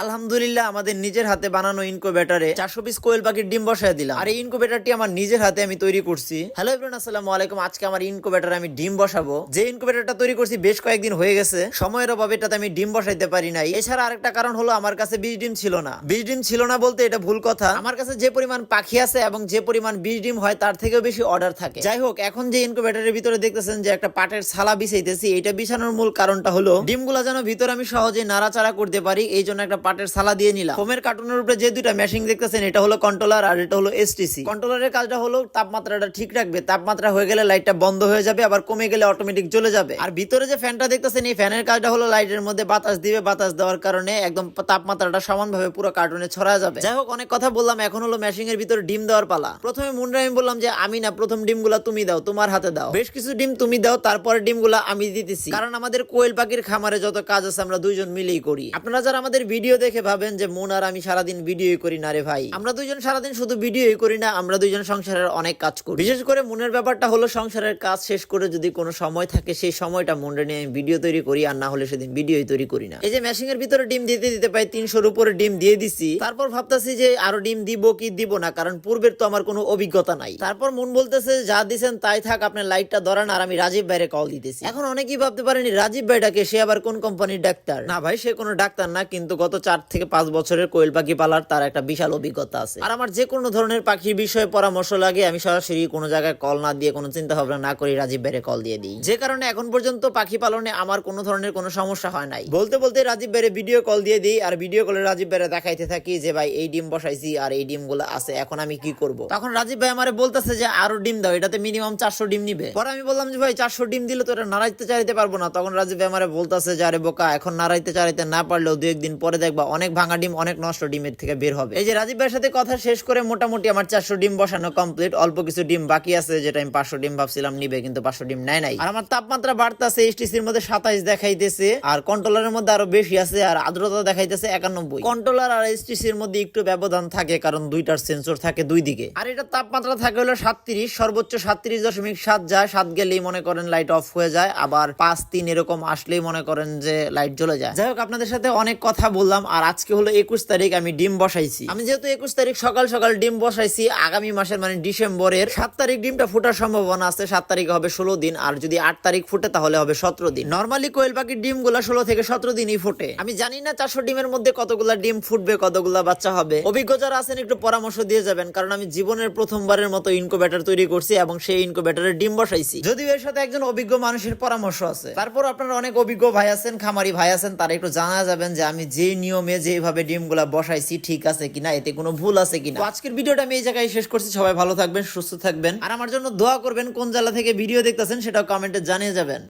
আলহামদুলিল্লাহ আমাদের নিজের হাতে বানানো ইনকুবেটরে 400 পিস কোয়েল পাখির ডিম বসায় দিলাম। আর এই ইনকুবেটরটি আমার নিজের হাতে আমি তৈরি করছি। হ্যালো এভরিওয়ান, আসসালামু আলাইকুম। আজকে আমার ইনকুবেটরে আমি ডিম বসাবো। যে ইনকুবেটরটা তৈরি করছি বেশ কয়েকদিন হয়ে গেছে, সময়ের অভাবে এটাতে আমি ডিম বসাইতে পারি নাই। এছাড়া আরেকটা কারণ হলো আমার কাছে বীজ ডিম ছিল না। বীজ ডিম ছিল না বলতে এটা ভুল কথা, আমার কাছে যে পরিমাণ পাখি আছে এবং যে পরিমাণ বীজ ডিম হয় তার থেকেও বেশি অর্ডার থাকে। যাই হোক, এখন যে ইনকুবেটরের ভিতরে দেখতেছেন যে একটা পাটের ছালা বিছাইতেছি, এটা বিছানোর মূল কারণটা হলো ডিমগুলা যেন ভিতরে আমি সহজে নাড়াচাড়া করতে পারি, এই জন্য একটা পাটের ছালা দিয়ে নিলাম। ফোমের কার্টুনের উপরে যে দুইটা মেশিন দেখতেছেন এটা হলো কন্ট্রোলার আর এটা হলো এসটিসি। কন্ট্রোলারের কাজটা হলো তাপমাত্রাটা ঠিক রাখবে, তাপমাত্রা হয়ে গেলে লাইটটা বন্ধ হয়ে যাবে, আবার কমে গেলে অটোমেটিক জ্বলে যাবে। আর ভিতরে যে ফ্যানটা দেখতেছেন এই ফ্যানের কাজটা হলো লাইটের মধ্যে বাতাস দিবে, বাতাস দেওয়ার কারণে একদম তাপমাত্রাটা সমানভাবে পুরো কার্টুনে ছড়া যাবে। যাই হোক, অনেক কথা বললাম, এখন হলো মেশিং এর ভিতরে ডিম দেওয়ার পালা। প্রথমে মুন্ডা আমি বললাম যে আমি না, প্রথম ডিমগুলা তুমি দাও, তোমার হাতে দাও। বেশ কিছু ডিম তুমি দাও, তারপরে ডিমগুলা আমি দিতেছি, কারণ আমাদের কোয়েল পাখির খামারে যত কাজ আছে আমরা দুইজন মিলেই করি। আপনারা যারা আমাদের ভিডিও দেখে ভাবেন যে মুন আর আমি সারাদিন ভিডিওই করি, না রে ভাই, আমরা দুইজন সারাদিন শুধু ভিডিওই করি না, আমরা দুইজন সংসারের অনেক কাজ করি। বিশেষ করে মুনের ব্যাপারটা হলো সংসারের কাজ শেষ করে যদি কোনো সময় থাকে সেই সময়টা মুন্ডে নিয়ে আমি ভিডিও তৈরি করি, আর না হলে সেদিন ভিডিওই তৈরি করি না। এই যে মেশিং এর ভিতরে ডিম দিতে দিতে প্রায় 300-র উপরে ডিম দিয়ে দিছি। তারপর ভাবতেছি যে আরো ডিম দিব কি দিব না, কারণ পূর্বের তো আমার কোনো অভিজ্ঞতা নাই। তারপর মুন বলতেছে যা দিছেন তাই থাক, আপনার লাইটটা ধরান। আর আমি রাজীব ভাইরে কল দিতেছি। এখন অনেকেই ভাবতে পারেনি রাজীব ভাইটাকে, সে আবার কোন কোম্পানির ডাক্তার? না ভাই, সে কোনো ডাক্তার না, কিন্তু গত 4 থেকে 5 বছরের কোয়েল পাখি পালার তার একটা বিশাল অভিজ্ঞতা আছে। আর আমার যে কোনো ধরনের পাখির বিষয়ে পরামর্শ লাগে আমি সরাসরি কোনো জায়গায় কল না দিয়ে, কোনো চিন্তা ভাবনা না করে রাজীব ভাইরে কল দিয়ে দিই। যে কারণে এখন পর্যন্ত পাখি পালনে আমার কোনো ধরনের কোনো সমস্যা হয় নাই। বলতে বলতে রাজীব ভাইরে ভিডিও কল দিয়ে দিই, আর ভিডিও কলে রাজীব ভাইরে দেখাইতে থাকি যে ভাই এই ডিম বসাইছি আর এই ডিম গুলো আছে, এখন আমি কি করব। তখন রাজীব ভাই আমারে বলতেছে যে আরো ডিম দাও, এটাতে মিনিমাম 400 ডিম নিবে। পরে আমি বললাম যে ভাই 400 ডিম দিলে তো এটা নাড়াইতে চাড়াইতে পারবো না। তখন রাজীব ভাই আমারে বলতেছে যে আরে বোকা, এখন নাড়াইতে চাড়াইতে না পারলেও 2-1 দিন পরে দেখবা অনেক ভাঙা ডিম, অনেক নষ্ট ডিমের থেকে বের হবে। এই যে রাজীব ভাইয়ের সাথে কথা শেষ করে মোটামুটি আমার 400 ডিম বসানো কমপ্লিট। অল্প কিছু ডিম বাকি আছে, যেটা আমি 500 ডিম ভাবছিলাম নিবে, কিন্তু 500 ডিম নাই। আর আমার তাপমাত্রা বাড়তেছে, এসটিসির মধ্যে 27 দেখাইতেছে, আর কন্ট্রোলারের মধ্যে আরো বেশি আছে, আর আর্দ্রতা দেখাইতেছে 91। কন্ট্রোলার আর এসটিসির মধ্যে একটু ব্যবধান থাকে, কারণ দুইটার সেন্সর থাকে দুই দিকে। আর এটা তাপমাত্রা থাকে হলো 37, সর্বোচ্চ 37.7 যায়। 7 গেলেই মনে করেন লাইট অফ হয়ে যায়, আবার 5-3 এরকম আসলেই মনে করেন যে লাইট জ্বলে যায়। যাই হোক, আপনাদের সাথে অনেক কথা বললাম। আর আজকে হলো 21 তারিখ, আমি ডিম বসাইছি। আমি যেহেতু 21 তারিখ সকাল সকাল ডিম বসাইছি, আগামী মাসের মানে ডিসেম্বরের 7 তারিখ ডিমটা ফুটার সম্ভাবনা আছে। 7 তারিখে হবে 16 দিন, আর যদি 8 তারিখ ফুটে তাহলে হবে 17 দিন। নরমালি কোয়েল পাখির ডিম গুলা 16 থেকে 17 দিনই ফুটে। আমি জানি না 400 ডিমের মধ্যে কতগুলা ডিম ফুটবে, কতগুলা বাচ্চা হবে। অভিজ্ঞ যারা আছেন একটু পরামর্শ দিয়ে যাবেন, কারণ আমি জীবনের প্রথমবারের মতো ইনকুবেটর তৈরি করছি এবং সেই ইনকুবেটরে ডিম বসাইছি। যদিও এর সাথে একজন অভিজ্ঞ মানুষের পরামর্শ আছে। তারপর আপনারা অনেক অভিজ্ঞ ভাই আছেন, খামারি ভাই আছেন, তারা একটু জানা যাবেন যে আমি যে নিয়মে যেভাবে ডিমগুলা বসাইছি ঠিক আছে কিনা, এতে কোনো ভুল আছে কিনা। তো আজকের ভিডিওটা আমি এই জায়গায় শেষ করছি। সবাই ভালো থাকবেন, সুস্থ থাকবেন, আর আমার জন্য দোয়া করবেন। কোন জেলা থেকে ভিডিও দেখতেছেন সেটাও কমেন্টে জানিয়ে যাবেন।